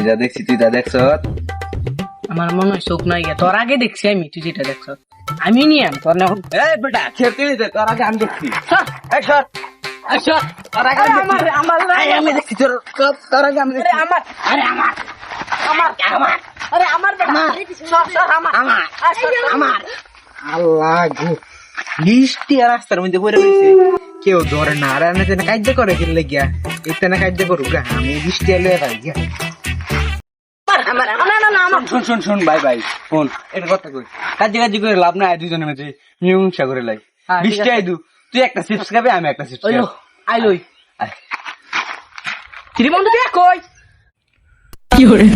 আমি যা দেখছি তুই তা দেখছ। আমার মনে হয় চোখ নাই গিয়া তোর আগে দেখছি আমি, তুই যেটা দেখছ আমি নিয়ে আম তোর না। এই বেটা খেতে নিতে তোর আগে আমি দেখছি। এই সর এই সর, তোর আগে আমি দেখছি। এই আমি দেখছি তোর আগে আমি দেখছি। আমার আরে আমার আমার আমার আরে আমার আমার আল্লাহ গো, বৃষ্টি আর রাস্তার মধ্যে পড়ে রয়েছে, কেউ ধরে না। আর আমি তেনে কার্য করে কিনলে গিয়া এখানে কার্য করুক গা, আমি বৃষ্টি এলে ভাই গিয়া। শোন শোন শোন ভাই ভাই ফোন এটা কথা কই, কাজে করে লাভ নাই, দুজনের মাঝে মীমাংসা করে লাই। হ্যাঁ, ঠিক বৃষ্টি আছে। আইদু, তুই একটা চিপস খাবি, আমি একটা চিপস ওই খাবো। আইলই আয়। কিরে বন্ধু কে কই কি হরে